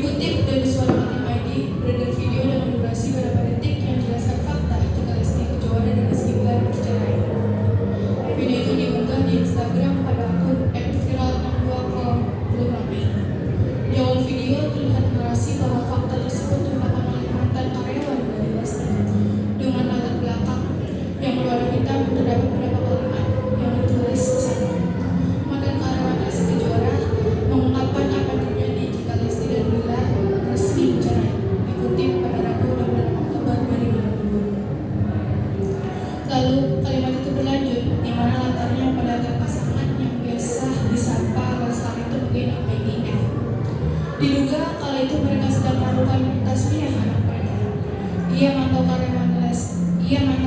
Dikutip dari Suara.id, beredar video dengan durasi beberapa detik yang menjelaskan fakta jika Lesti Kejora dan Rizky Bilar bercerai. Video itu diunggah di Instagram pada akun @viral62 ini. Di awal video terlihat narasi bahwa fakta tersebut diungkapkan oleh mantan karyawan dari Lesti. Dengan latar belakang yang berwarna hitam terdapat beberapa kalimat yang ditulis di sana. Mantan karyawan Lesti Kejora mengungkapkan apa yang terjadi jika Lesti dan Bilar resmi bercerai. Dikutip pada Rabu 26 Oktober 2020. Lalu kalimat itu berlanjut, di mana latarnya pada pasangan yang biasa disapa Lesti sebagai APGL. Diduga kala itu mereka sedang melakukan tasbih anak mereka. Mantan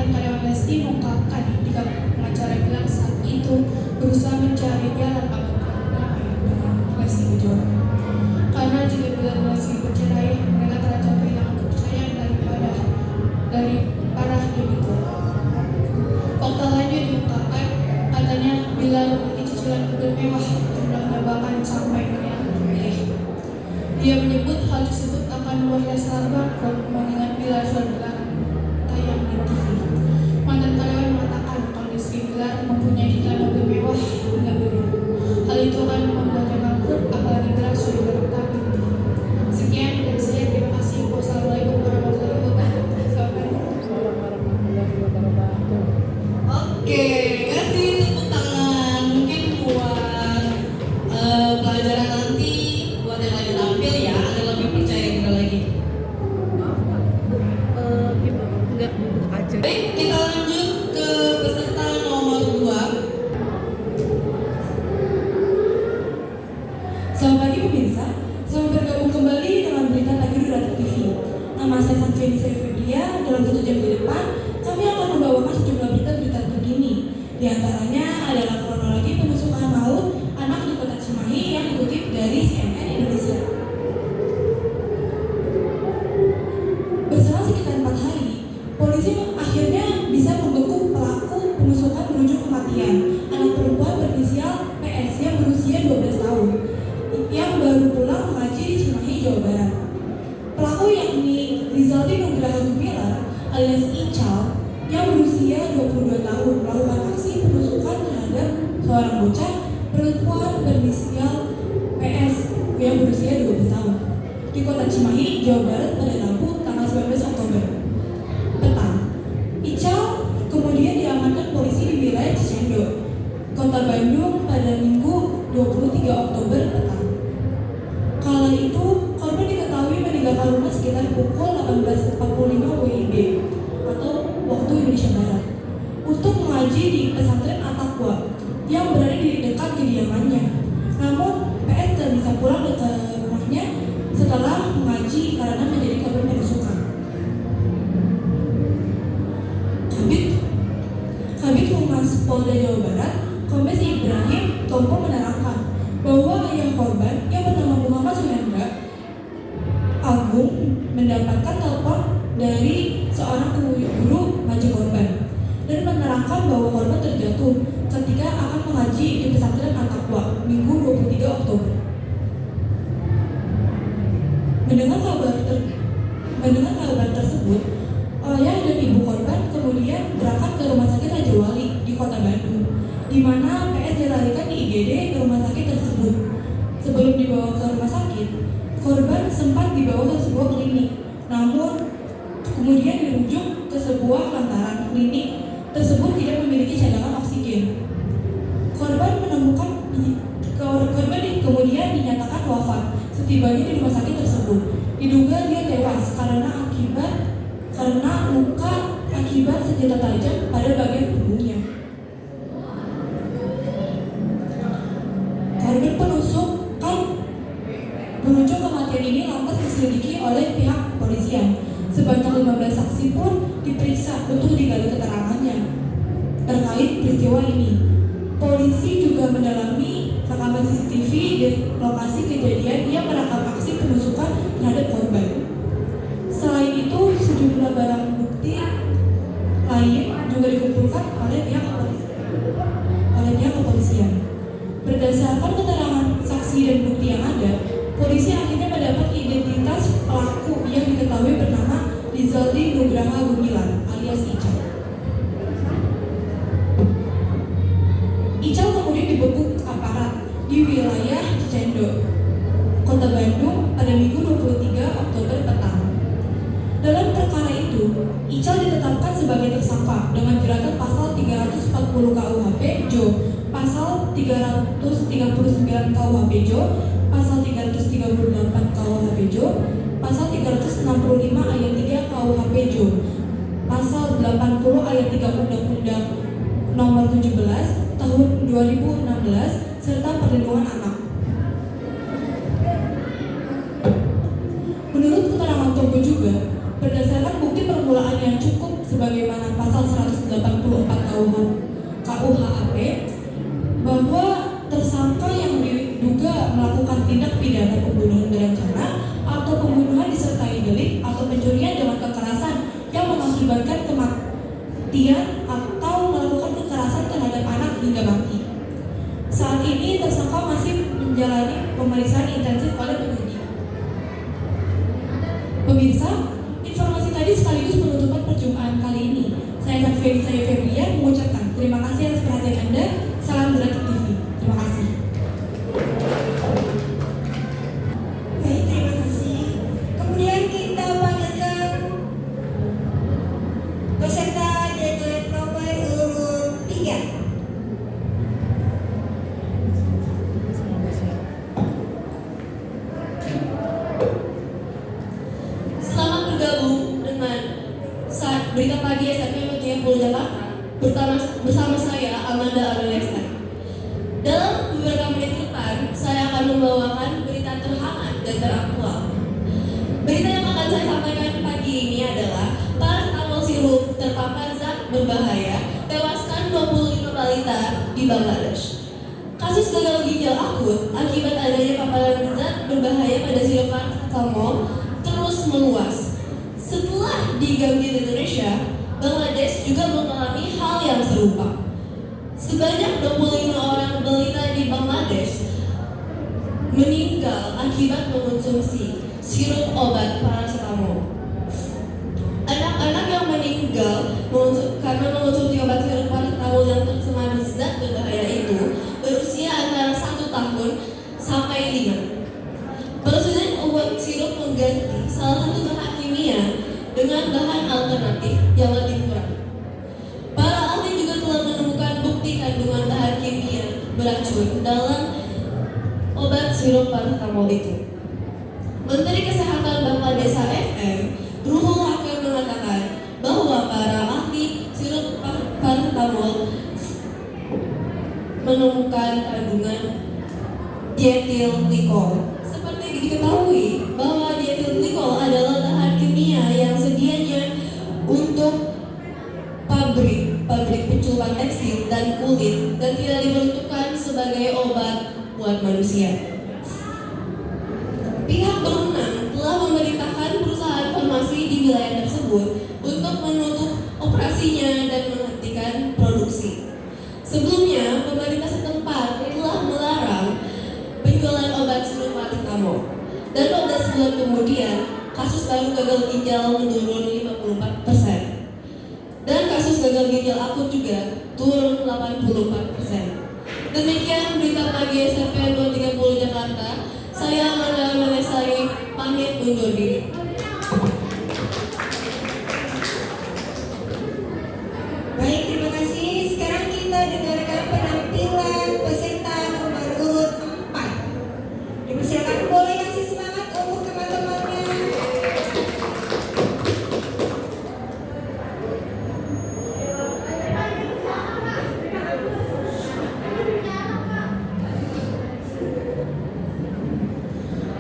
karyawan Lesti mengungkapkan jika pengacara bilang saat itu berusaha mencari jalan agar damai dengan Lesti Kejora. Karena jika Bilar dan Lesti bercerai, mereka terancam kehilangan kepercayaan dari para debitur. Fakta lanjut diungkapkan, katanya Bilar memiliki cicilan mobil mewah jumlahnya bahkan sampai miliaran rupiah. Dia menyebut hal tersebut akan membuat Leslar bangkrut mengingat Bilar sudah tayang di TV. Mantan karyawan mengatakan kalau Rizky Bilar mempunyai cicilan mobil mewah hingga miliaran. Hal itu akan membuatnya bangkrut, apalagi Bilar sudah bertahun di TV. Sekian dari saya, terima kasih. Wassalamualaikum warahmatullahi wabarakatuh. Oke, kasih tepuk tangan mungkin buat pelajaran nanti, buat yang lagi tampil ya, ada lebih percaya kita lagi. Enggak duduk aja. Baik, kita lanjut ke peserta nomor 2. Selamat pagi pemirsa, selamat bergabung kembali dengan berita pagi di Ratu TV. Nama saya Sanfeni Febria. Dalam 1 jam ke depan, kami akan membawakan sejumlah berita terkini. Di antaranya adalah kronologi penusukan maut anak di Kota Cimahi yang dikutip dari CNN Indonesia. Berselang sekitar 4 hari, polisi akhirnya bisa membekuk pelaku penusukan berujung kematian anak perempuan berinisial PS yang berusia 12 tahun yang baru pulang mengaji di Cimahi, Jawa Barat. Pelaku yakni Rizaldi Nugraha Gumilar alias Ical yang berusia 22 tahun melakukan aksi penusukan terhadap seorang bocah perempuan berinisial PS yang berusia 12 tahun di Kota Cimahi, Jawa Barat pada Rabu tanggal 19 Oktober petang. Ical kemudian diamankan polisi di wilayah Cicendo, Kota Bandung pada Minggu 23 Oktober petang. Kala itu korban diketahui meninggalkan rumah sekitar pukul 18.45 WIB atau waktu Indonesia Barat untuk mengaji di pesantren At-Taqwa yang berada di dekat kediamannya. Namun PS tidak bisa pulang ke rumahnya setelah mengaji karena menjadi korban penusukan. Kabid Humas Polda Jawa Barat, Kombes Ibrahim Tompo menerangkan bahwa ayah korban yang bernama Muhammad Suhendra Agung mendapatkan telepon dari seorang guru ngaji korban dan menerangkan bahwa korban terjatuh ketika akan mengaji di pesantren At-Taqwa Minggu 23 Oktober. Mendengar kabar tersebut, ayah dan ibu korban kemudian berangkat ke Rumah Sakit Raja Wali di Kota Bandung, di mana PS dilarikan di IGD ke rumah sakit tersebut. Sebelum dibawa ke rumah sakit, korban sempat dibawa ke sebuah klinik, namun kemudian dirujuk ke sebuah lantaran klinik tersebut tidak memiliki cadangan oksigen. Korban kemudian dinyatakan wafat setibanya di rumah sakit tersebut. Diduga dia tewas karena luka akibat senjata tajam pada bagian tubuhnya. Korban penusukan berujung kematian ini lantas diselidiki oleh pihak kepolisian. Sebanyak 15 saksi pun diperiksa untuk digali keterangannya terkait peristiwa ini. Polisi juga mendalami rekaman CCTV di lokasi kejadian yang merekam aksi penusukan terhadap korban. Selain itu, sejumlah barang bukti lain juga dikumpulkan oleh pihak kepolisian. Berdasarkan keterangan saksi dan bukti yang ada, polisi akhirnya terdapat identitas pelaku yang diketahui bernama Rizaldi Nugraha Gumilar alias Ical. Ical kemudian dibekuk aparat di wilayah Cicendo, Kota Bandung pada Minggu 23 Oktober petang. Dalam perkara itu, Ical ditetapkan sebagai tersangka dengan jerat pasal 340 KUHP Jo, pasal 339 KUHP Jo, pasal 338 KUHP Jo, pasal 365 ayat 3 KUHP Jo, pasal 80 ayat 3 Undang-Undang Nomor 17 Tahun 2016 serta Perlindungan Anak. Menurut keterangan Tompo juga, berdasarkan bukti permulaan yang cukup sebagaimana pasal 184 KUHP, bahwa tersangka yang diduga melakukan tindak pidana pembunuhan berencana atau pembunuhan disertai delik atau pencurian dengan kekerasan yang mengakibatkan kematian atau melakukan kekerasan terhadap anak hingga mati. Saat ini tersangka masih menjalani pemeriksaan intensif oleh penyidik. Pemirsa, informasi tadi sekaligus menutup perjumpaan kali ini. Saya Febria mengucapkan terima kasih atas perhatian Anda. Salam Gerak TV. Terima kasih. Baik, terima kasih. Kemudian kita panggilkan peserta deadline nomor urut 3. Selamat bergabung dengan Berita Pagi SMP Mutia Pulau Jakarta bersama saya Amanda Alulesa. Dalam beberapa menit ke depan, saya akan membawakan berita terhangat dan teraktual. Berita yang akan saya sampaikan pagi ini adalah paracetamol sirup terpapar zat berbahaya tewaskan 25 balita di Bangladesh. Kasus gagal ginjal akut akibat adanya paparan zat berbahaya pada sirup paracetamol terus meluas. Setelah digambil Indonesia, Bangladesh juga mengalami hal yang serupa. Sebanyak 25 orang balita di Bangladesh meninggal akibat mengonsumsi sirup obat paracetamol. Anak-anak yang meninggal karena mengonsumsi obat sirup paracetamol yang tercemar zat berbahaya itu berusia antara 1 tahun sampai 5. Persediaan obat sirup mengganti salah satu bahan kimia dengan bahan alternatif yang lebih murah. Para ahli juga telah menemukan bukti kandungan bahan kimia beracun dalam obat sirup paracetamol itu. Menteri Kesehatan Bangladesh AFM, Ruhul Hakim mengatakan bahwa para ahli sirup paracetamol menemukan kandungan dietil glikol. Seperti diketahui bahwa dietil glikol adalah bahan kimia yang sedianya untuk pabrik pencuban tekstil dan kulit dan tidak diperuntukkan sebagai obat buat manusia. Pihak berwenang telah memerintahkan perusahaan farmasi di wilayah tersebut untuk menutup operasinya dan menghentikan produksi. Sebelumnya, pemerintah setempat telah melarang penjualan obat sirup paracetamol. Dan 12 bulan kemudian, kasus baru gagal ginjal menurun 54%. Dan kasus gagal ginjal akut juga turun 84%. Demikian berita pagi SMP 230 Jakarta. Saya Amanda Melesari pamit undur diri. Baik, terima kasih. Sekarang kita dengarkan penampilan peserta nomor urut 4. Dipersilakan, boleh kasih semangat untuk teman-temannya.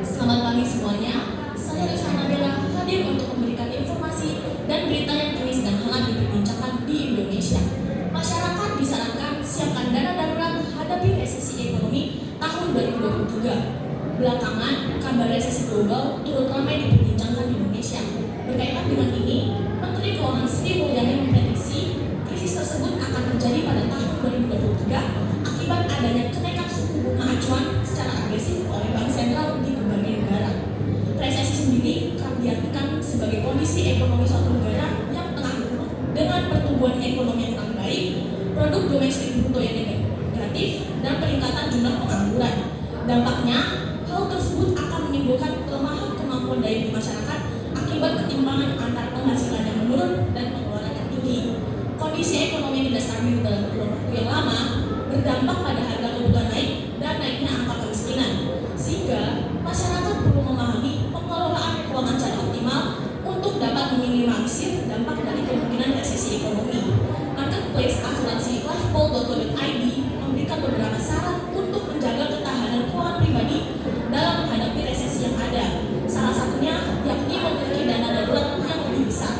Selamat pagi semuanya, saya Rizana Bella hadir untuk memberikan informasi dan berita yang tulis dan hangat diperbincangkan di Indonesia. Masyarakat disarankan siapkan dana darurat menghadapi resesi ekonomi tahun 2023. Belakangan, kabar resesi global turut ramai diperbincangkan di Indonesia. Berkaitan dengan ini, Menteri Keuangan Sri Mulyani memprediksi krisis tersebut akan terjadi pada tahun 2023 akibat adanya kenaikan suku bunga acuan secara agresif oleh bank sentral di berbagai negara. sebagai kondisi ekonomi suatu negara yang tengah buruk dengan pertumbuhan ekonomi yang kurang baik, produk domestik bruto yang negatif, dan peningkatan jumlah pengangguran. Dampaknya, hal tersebut akan menimbulkan pelemahan kemampuan daya beli masyarakat akibat ketimpangan antara penghasilan yang menurun dan pengeluaran yang tinggi. Kondisi ekonomi yang tidak stabil dalam kurun waktu yang lama berdampak pada harga kebutuhan naik dan naiknya angka kemiskinan, sehingga masyarakat perlu memahami pengelolaan keuangan secara optimal untuk dapat meminimalisir dampak dari kemungkinan resesi ekonomi. Marketplace asuransi lifepol.co.id memberikan beberapa saran untuk menjaga ketahanan keuangan pribadi dalam menghadapi resesi yang ada. Salah satunya yakni memiliki dana darurat yang lebih besar.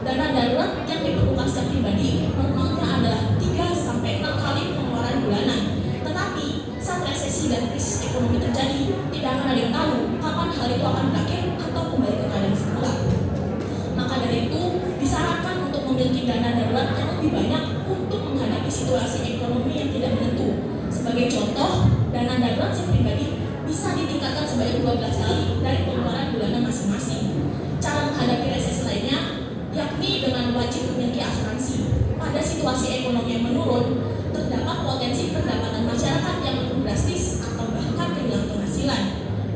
Dana darurat yang diperlukan setiap pribadi normalnya adalah 3-6 kali pengeluaran bulanan. Tetapi saat resesi dan krisis ekonomi terjadi, tidak akan ada yang tahu kapan hal itu akan berakhir atau kembali ke keadaan semula. Maka dari itu, disarankan untuk memiliki dana darurat yang lebih banyak untuk menghadapi situasi ekonomi yang tidak menentu. Sebagai contoh, dana darurat setiap pribadi bisa ditingkatkan sebanyak 12 kali dari pengeluaran bulanan masing-masing. Cara menghadapi resesi lainnya yakni dengan wajib memiliki asuransi. Pada situasi ekonomi yang menurun, terdapat potensi pendapatan masyarakat yang menurun drastis atau bahkan kehilangan penghasilan.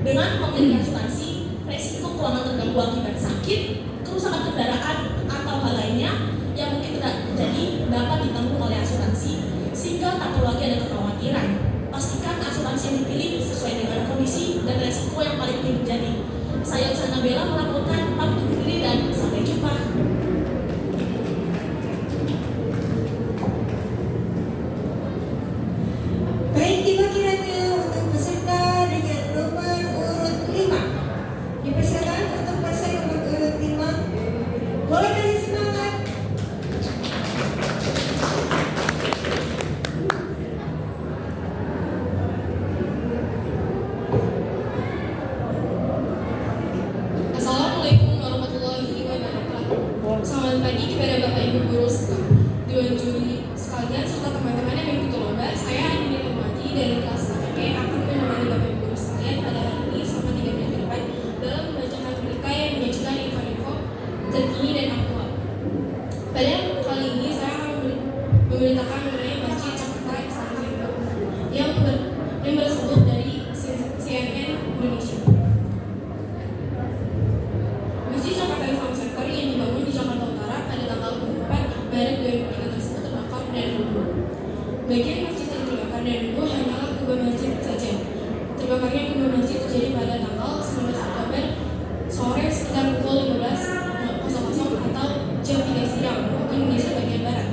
Dengan memiliki asuransi, resiko keuangan terganggu akibat sakit, kerusakan kendaraan, atau hal lainnya yang mungkin tidak terjadi dapat ditanggung oleh asuransi, sehingga tak perlu lagi ada kekhawatiran. Pastikan asuransi yang dipilih sesuai dengan kondisi dan resiko yang paling mungkin terjadi. Saya Utsana Bella melaporkan, pamit undur diri dan sampai jumpa. Baik, tiba kiranya untuk peserta dengan nomor urut 5. Dipersilakan untuk pasien nomor urut 5. Boleh kasih semangat. Assalamualaikum warahmatullahi wabarakatuh. Selamat pagi kepada Bapak Ibu guru Dewan Juri sekalian serta teman-teman yang mengikuti lomba. Saya Andini Rahmati dari kelas 1B akan menemani Bapak Ibu guru sekalian pada hari ini selama 3 menit ke depan dalam membacakan berita yang menyajikan info-info terkini dan aktual. Pada kali ini saya akan memberitakan mengenai Masjid Jakarta Islam Center yang bersumber dari CNN Indonesia. Masjid Jakarta Islam Center yang dibangun di Jakarta Utara pada tanggal 4 Maret 2003 tersebut terbakar dan rubuh. Bagian masjid yang terbakar dan rubuh hanyalah kubah masjid saja. Terbakarnya kubah masjid terjadi pada tanggal 19 Oktober sore sekitar pukul 15.00 atau jam 3 siang waktu Indonesia bagian barat.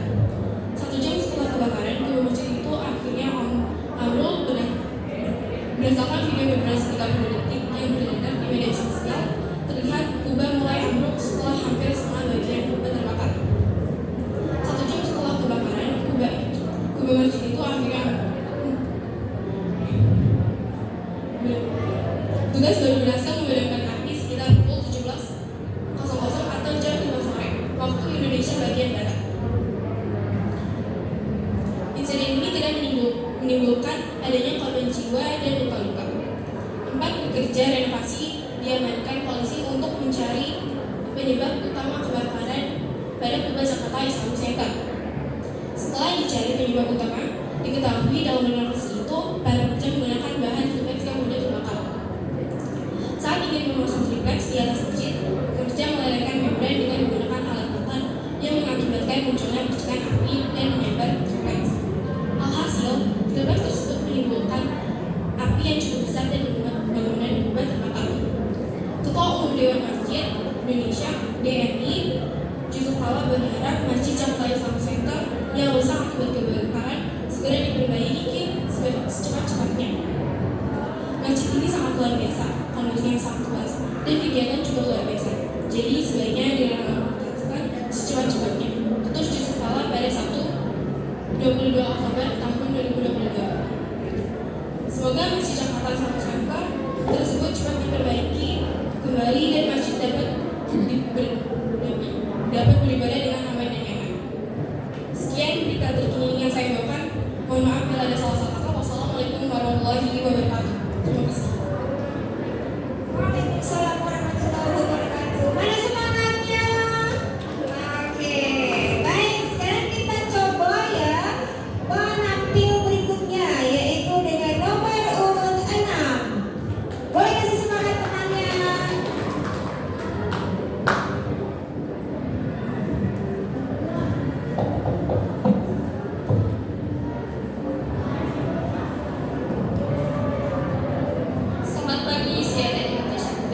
1 jam setelah kebakaran, kubah masjid itu akhirnya ambrol. Berdasarkan video berdurasi 30 detik yang beredar di media sosial, terlihat kubah mulai ambruk setelah hampir setengah bagian kubah terbakar. 1 jam setelah kebakaran, kubah masjid itu akhirnya tugas baru berhasil memadamkan api sekitar pukul 17.00 atau jam 5 sore waktu Indonesia bagian barat. Insiden ini tidak menimbulkan adanya korban jiwa dan luka-luka. 4 pekerja renovasi diamankan polisi untuk mencari penyebab utama kebakaran pada kubah Jakarta Islam Center. Setelah dicari penyebab utama, diketahui dalam renovasi itu para pekerja menggunakan bahan triplex yang mudah terbakar. Saat ingin memasang triplex di atas masjid, pekerja melelehkan membran dengan menggunakan alat tekan yang mengakibatkan munculnya percikan api dan menyambar triplex. Alhasil, triplex tersebut menimbulkan api yang cukup besar dan membuat bangunan kubah terbakar. Ketua Umum Dewan Masjid Indonesia (DMI) Yusuf Kala berharap Masjid Jakarta Islam Center yang rusak akibat kebakaran segera diperbaiki secepat-cepatnya. Masjid ini sangat luar biasa, kondisinya sangat luas, dan kegiatan juga luar biasa. Jadi sebaiknya direnovasikan secepat-cepatnya. Tutur Yusuf Kala pada Sabtu 22 Oktober tahun 2022. Semoga Masjid Jakarta Islam Center tersebut cepat diperbaiki kembali dan masjid dapat beribadah dengan aman dan nyaman. Sekian berita terkini yang saya bawakan. Mohon maaf bila ada salah-salah kata. Wassalamualaikum warahmatullahi wabarakatuh. Terima kasih. Waalaikumsalam warahmatullahi wabarakatuh. Mana semua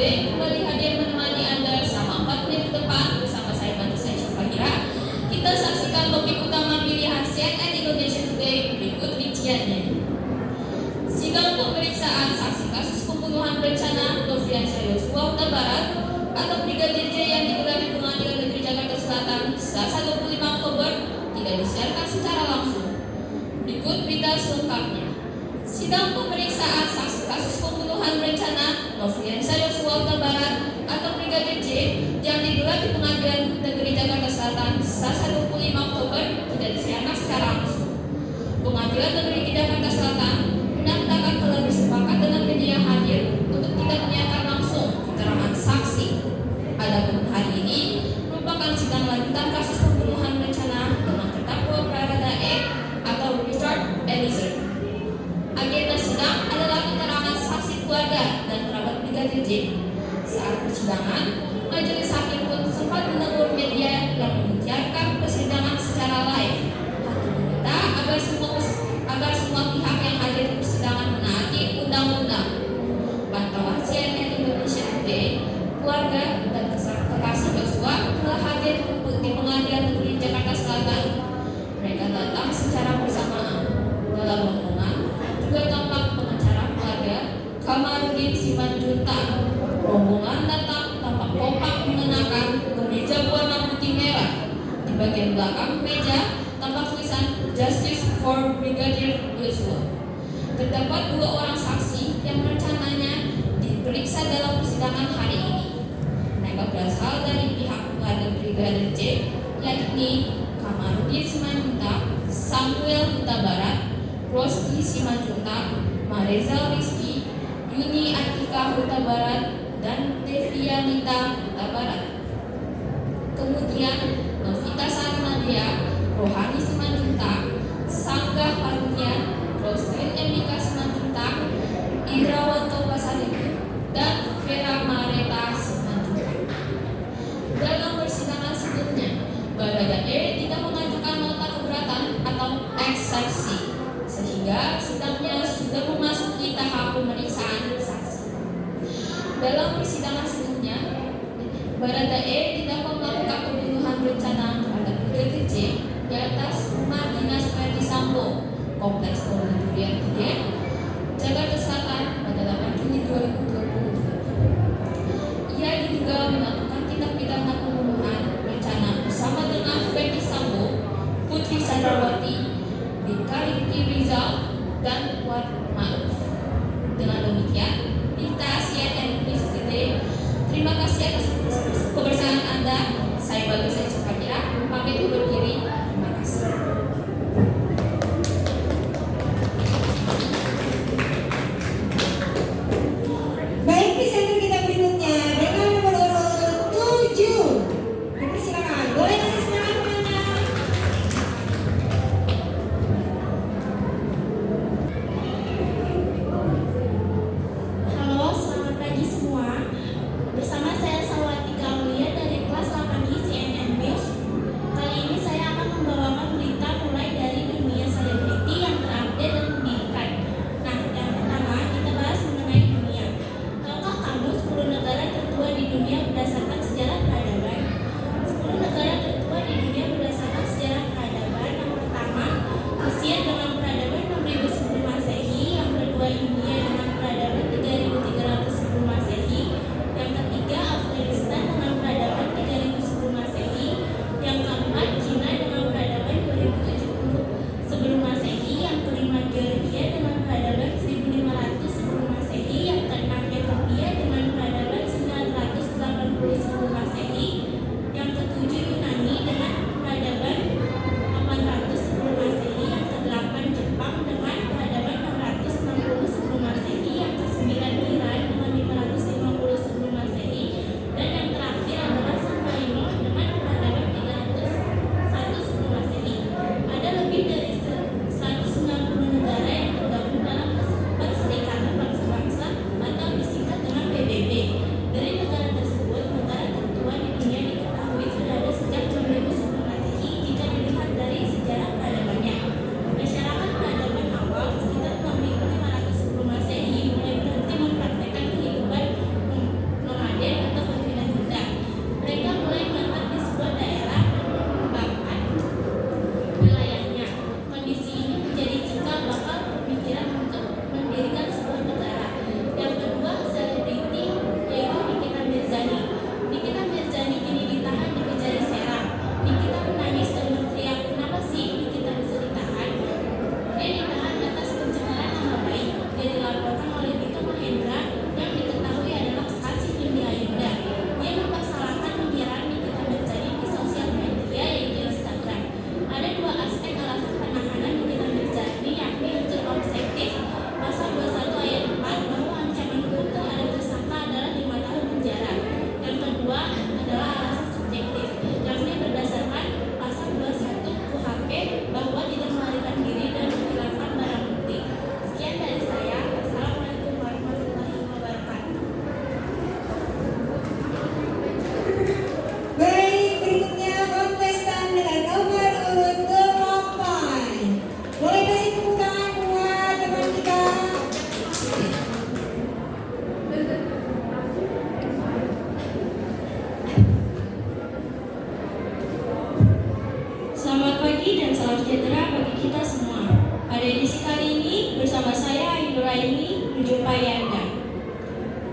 Today kembali hadir menemani Anda selama 4 menit ke depan bersama saya Bantu saya Syafahira. Kita saksikan topik utama pilihan CNN Indonesia Today berikut rinciannya. Sidang pemeriksaan saksi kasus pembunuhan berencana Nofriansah Yosua Huta Barat atau Brigadir J yang digelar di Pengadilan Negeri Jakarta Selatan Selasa 25 Oktober tidak disiarkan secara langsung. Berikut berita selengkapnya. Sidang pemeriksaan saksi kasus pembunuhan berencana Nofriansah Yosua Huta Barat atau Brigadir J yang digelar di Pengadilan Negeri Jakarta Selatan Selasa 25 Oktober tidak disiarkan secara langsung. Pengadilan Negeri Jakarta Selatan menyatakan telah bersepakat dengan media hadir untuk tidak menyiarkan langsung keterangan saksi. Adapun hari ini merupakan sidang lanjutan kasus pembunuhan berencana dengan terdakwa Barada E atau Richard Eliezer. Agenda sidang adalah keterangan saksi keluarga dan kerabat Brigadir J. Saat persidangan, majelis hakim pun sempat menegur media yang menyiarkan persidangan secara live. Hakim meminta agar semua pihak yang hadir di persidangan menaati undang-undang. Pantauan CNN Indonesia Today, keluarga dan kekasih Yosua telah hadir di Pengadilan Negeri Jakarta Selatan. Mereka datang secara bersamaan. Dalam rombongan juga tampak pengacara keluarga Kamarudin Simanjuntak. Rombongan datang tampak kompak mengenakan kemeja warna putih merah. Di bagian belakang meja tampak tulisan Justice for Brigadir Yosua. Terdapat 2 orang saksi yang rencananya diperiksa dalam persidangan hari ini. Mereka berasal dari pihak keluarga Brigadir J, yakni Kamarudin Simanjuntak, Samuel Huta Barat, Rosti Simanjuntak, Marezal Rizky, Yuni Atika Huta Barat, dan Devrianita Huta Barat. Kemudian Novita Sarnadia, Rohani Simanjuntak, Sanggah Parunian, Roslin Emika Simanjuntak, Indrawanto Pasaribu, dan Vera Mareta Simanjuntak. Dalam persidangan sebelumnya, Barada E tidak mengajukan nota keberatan atau eksepsi, sehingga sidangnya sudah memasuki tahap pemeriksaan saksi. Dalam persidangan sebelumnya, Barada E didakwa melakukan pembunuhan berencana terhadap Brigadir J di atas rumah dinas Verdi Sambo, Kompleks Polri Durian Tiga, Jakarta Selatan pada 8 Juni 2020. Ia diduga melakukan tindak pidana pembunuhan berencana bersama dengan Verdi Sambo, Putri Chandrawati, Riki Rizal, dan Kuat Ma'ruf. Dengan demikian, berita CNN News Today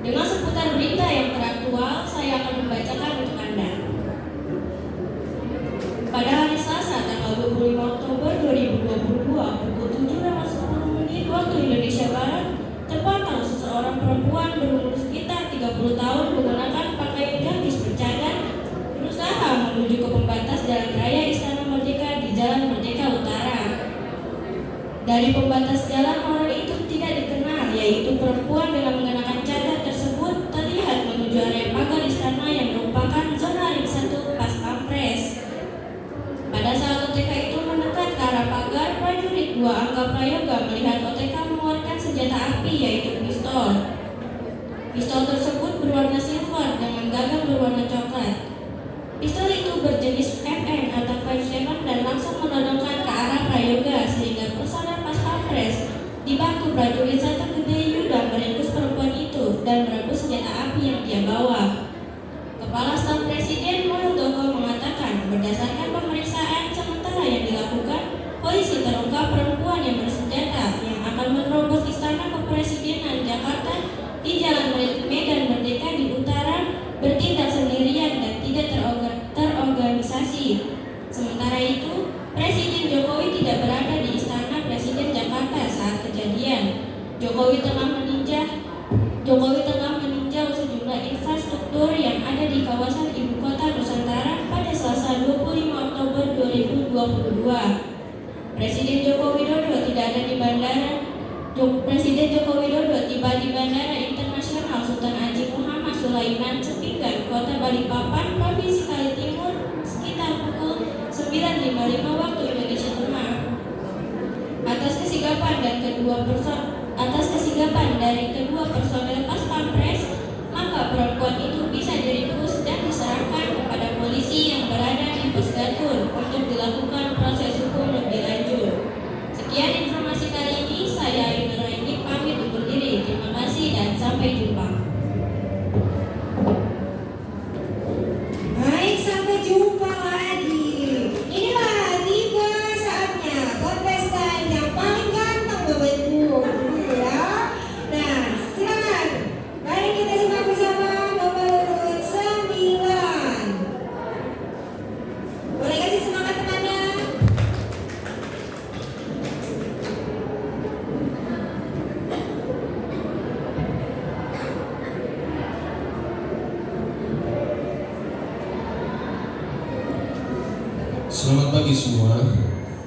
Dengan seputar berita yang teraktual, saya akan membacakan untuk Anda. Pada hari Selasa tanggal 25 Oktober 2022 pukul 7.10 waktu Indonesia Barat, terpantau seseorang perempuan berumur sekitar 30 tahun menggunakan pakaian gamis bercadar berusaha menuju ke pembatas Jalan Raya Istana Merdeka di Jalan Merdeka Utara. Dari pembatas jalan, orang itu tidak dikenal, yaitu perempuan dengan mengenakan cadar tersebut terlihat menuju area pagar istana yang merupakan zona ring 1 pas pampres. Pada saat OTK itu mendekat ke arah pagar, prajurit 2 Angka Prayoga melihat OTK mengeluarkan senjata api, yaitu pistol. Pistol tersebut berwarna silver dengan gagang berwarna coklat. Pistol itu berjenis FN atau 57 dan langsung menodongkan ke arah Prayoga sehingga personel pas pampres dibantu prajurit 1 Gede Yuda meringkus perempuan itu dan merebut senjata api yang dia bawa. Kepala Staf Presiden Muldoko mengatakan berdasarkan pemeriksaan sementara yang dilakukan, polisi terungkap perempuan yang bersenjata yang akan menerobos Istana Kepresidenan Jakarta di Jalan Medan Merdeka di utara bertindak sendirian dan tidak terorganisasi. Sementara itu, Presiden Jokowi tidak berada di Istana Presiden Jakarta saat kejadian. Jokowi tengah meninjau sejumlah infrastruktur yang ada di kawasan ibu kota Nusantara pada Selasa 25 Oktober 2022. Presiden Joko Widodo tiba di Bandara Internasional Sultan Haji Muhammad Sulaiman Sepinggan, Kota Balikpapan, Provinsi Kali Timur sekitar pukul 9.55 waktu Indonesia Tengah. Atas kesigapan dari kedua personel pas pampres, maka perempuan itu bisa diringkus dan diserahkan kepada polisi yang berada di pos Gatur untuk dilakukan proses hukum lebih lanjut. Sekian informasi kali ini, saya Ayu Nuraini pamit undur diri. Terima kasih dan sampai jumpa. Baik, sampai jumpa lagi. Inilah tiba saatnya kontestan yang paling ganteng Bapak Ibu. Ya. Nah, silakan. Mari kita simak bersama nomor urut 9. Boleh kasih semangat temannya? Selamat pagi semua,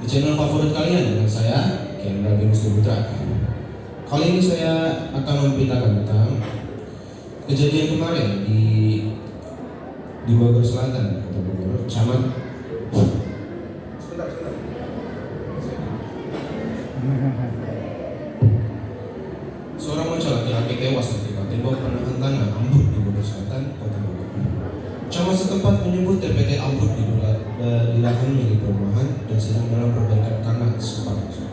di channel favorit kalian dengan saya, Kendra Binus Putra. Kali ini saya akan memberitakan tentang kejadian kemarin di Bogor Selatan, Kota Bogor, Camat. Seorang bocah laki-laki tewas ketika tembok penahan tanah ambruk di Bogor Selatan, Kota Bogor. Camat setempat menyebut TPT ambruk di lahan milik perumahan dan sedang dalam perbaikan karena sempat rusak.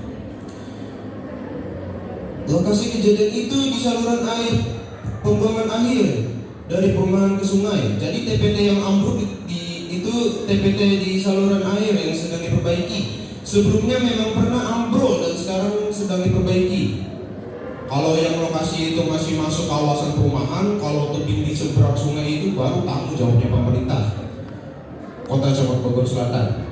Lokasi kejadian itu di saluran air pembuangan akhir dari perumahan ke sungai. Jadi TPT yang ambruk itu TPT di saluran air yang sedang diperbaiki. Sebelumnya memang pernah ambrol dan sekarang sedang diperbaiki. Kalau yang lokasi itu masih masuk kawasan perumahan, kalau tebing di seberang sungai itu baru tanggung jawabnya pemerintah Kota Camat Bogor Selatan.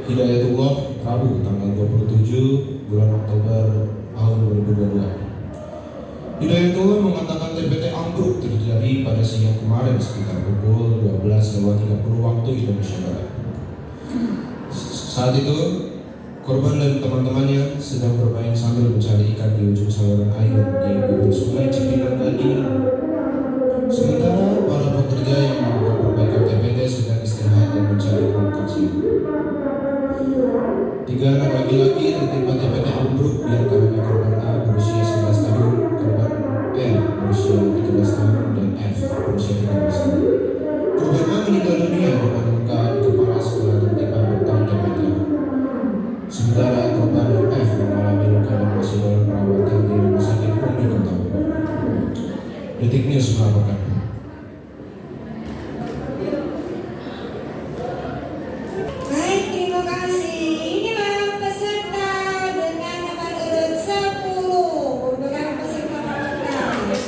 Hidayatullah, Rabu tanggal 27 bulan Oktober tahun 2022. Hidayatullah mengatakan TPT ambruk terjadi pada siang kemarin sekitar pukul 12.30 waktu Indonesia Barat. Saat itu, korban dan teman-temannya sedang bermain sambil mencari ikan di ujung saluran air di bibir sungai Cipinang Gading. Sementara para pekerja yang melakukan perbaikan TPT sedang istirahat dan mencari uang kalsium. 3 anak laki-laki tertimpa TPT ambruk di antaranya korban A berusia 11 tahun, korban R berusia 13 tahun, dan F berusia 13 tahun. Korban A meninggal dunia dengan luka di kepala setelah tertimpa batang TPT. Sementara korban F mengalami luka dan masih dalam perawatan di Rumah Sakit Umi Kota Bogor. Detik News melaporkan. Baik, terima kasih. Inilah peserta dengan nomor urut 10. Merupakan peserta pamungkas.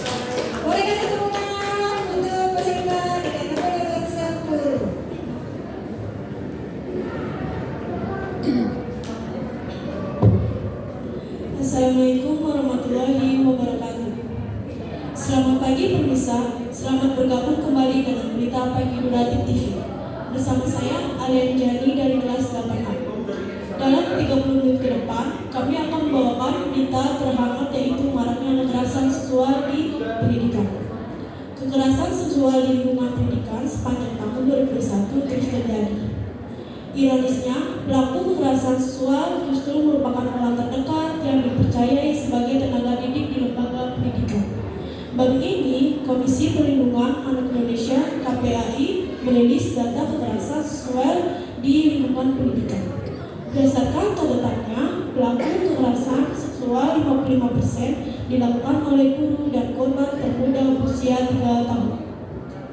Selamat pagi pemirsa, selamat bergabung kembali dengan berita pagi Duratif TV. Bersama saya Alian Jani dari kelas 8A. Dalam 30 menit ke depan, kami akan membawakan berita terhangat yaitu maraknya kekerasan seksual di pendidikan. Kekerasan seksual di lingkungan pendidikan sepanjang tahun 2021 terus terjadi. Ironisnya, pelaku kekerasan seksual justru merupakan orang terdekat yang dipercayai sebagai tenaga didik di lembaga pendidikan. Baru ini, Komisi Perlindungan Anak Indonesia (KPAI) merilis data kekerasan seksual di lingkungan pendidikan. Berdasarkan catatannya, pelaku kekerasan seksual 55% dilakukan oleh guru dan korban termuda berusia 3 tahun.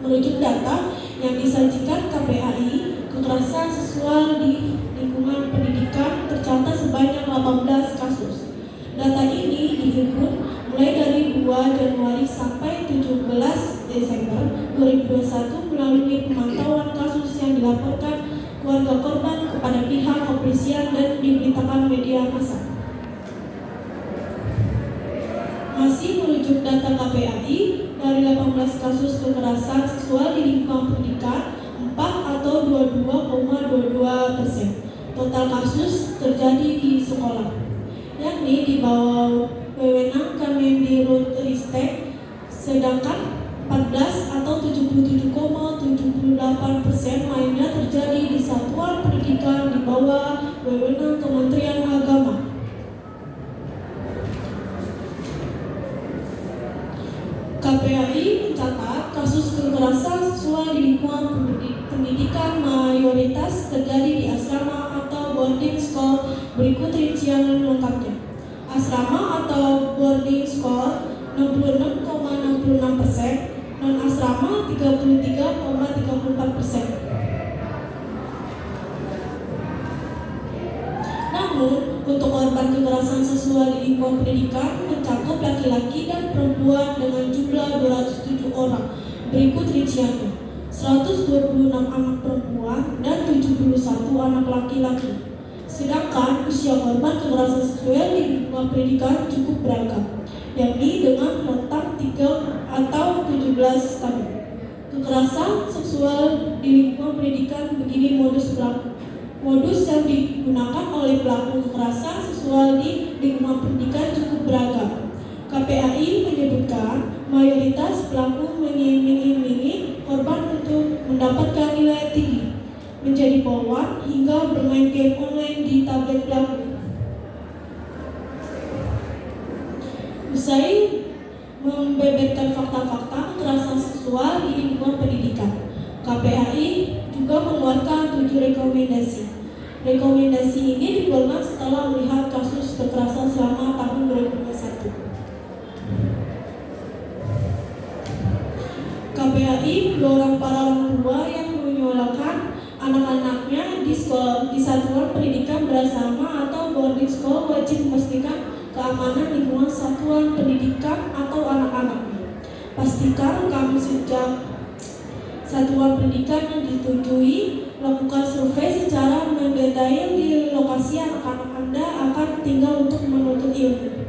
Merujuk data yang disajikan KPAI, kekerasan seksual di lingkungan pendidikan tercatat sebanyak 18 kasus. Data ini dihimpun mulai dari 2 Januari sampai 17 Desember 2021 melalui pemantauan kasus yang dilaporkan keluarga korban kepada pihak kepolisian dan diberitakan media massa. Masih merujuk data KPAI, dari 18 kasus kekerasan seksual di lingkungan pendidikan, 4 atau 22,22% total kasus terjadi di sekolah, yakni di bawah wewenang Kemendikbudristek, sedangkan 14 atau 77,78% lainnya terjadi di satuan pendidikan di bawah wewenang Kementerian Agama. KPAI mencatat kasus kekerasan seksual di lingkungan pendidikan mayoritas terjadi di asrama atau boarding school. Berikut rincian lengkapnya. Asrama atau boarding school 66,66%, non-asrama 33,34%. Namun, untuk korban kekerasan seksual di lingkungan pendidikan mencakup laki-laki dan perempuan dengan jumlah 207 orang. Berikut rinciannya: 126 anak perempuan dan 71 anak laki-laki. Sedangkan usia korban kekerasan seksual di lingkungan pendidikan cukup beragam, yakni dengan rentang 3 atau 17 tahun. Kekerasan seksual di lingkungan pendidikan begini modus pelaku. Modus yang digunakan oleh pelaku kekerasan seksual di lingkungan pendidikan cukup beragam. KPAI menyebutkan mayoritas pelaku mengiming-imingi korban untuk mendapatkan nilai tinggi, menjadi polwan hingga bermain game online di tablet pelaku. Usai membeberkan fakta-fakta kekerasan seksual di lingkungan pendidikan, KPAI juga mengeluarkan 7 rekomendasi. Rekomendasi ini dikeluarkan setelah melihat kasus kekerasan selama tahun 2021. KPAI mendorong para orang tua yang menyuarakan anak-anaknya di satuan pendidikan bersama atau boarding school wajib memastikan keamanan lingkungan satuan pendidikan atau anak-anaknya. Pastikan rekam sejak satuan pendidikan yang disetujui, lakukan survei secara mendetail di lokasi anak-anak Anda akan tinggal untuk menuntut ilmu.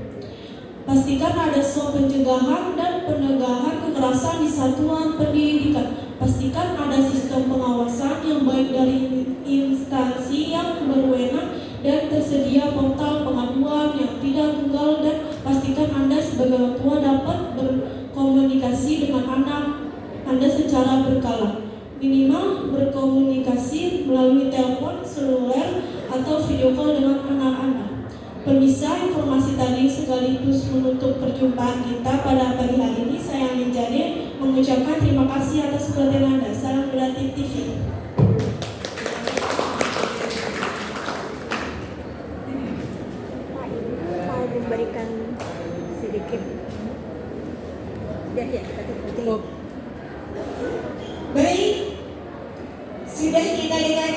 Pastikan ada SOP pencegahan dan penegahan kekerasan di satuan pendidikan. Pastikan ada sistem pengawasan yang baik dari instansi yang berwenang dan tersedia portal pengaduan yang tidak tunggal, dan pastikan Anda sebagai orang tua dapat berkomunikasi dengan anak Anda secara berkala. Minimal berkomunikasi melalui telepon seluler atau video call dengan anak Anda. Pemirsa, informasi tadi sekaligus menutup perjumpaan kita pada pagi hari ini. Saya Menjadi mengucapkan terima kasih atas perhatian Anda. Salam Duratif TV. Mau memberikan sedikit. Ya, Baik, sudah kita dengar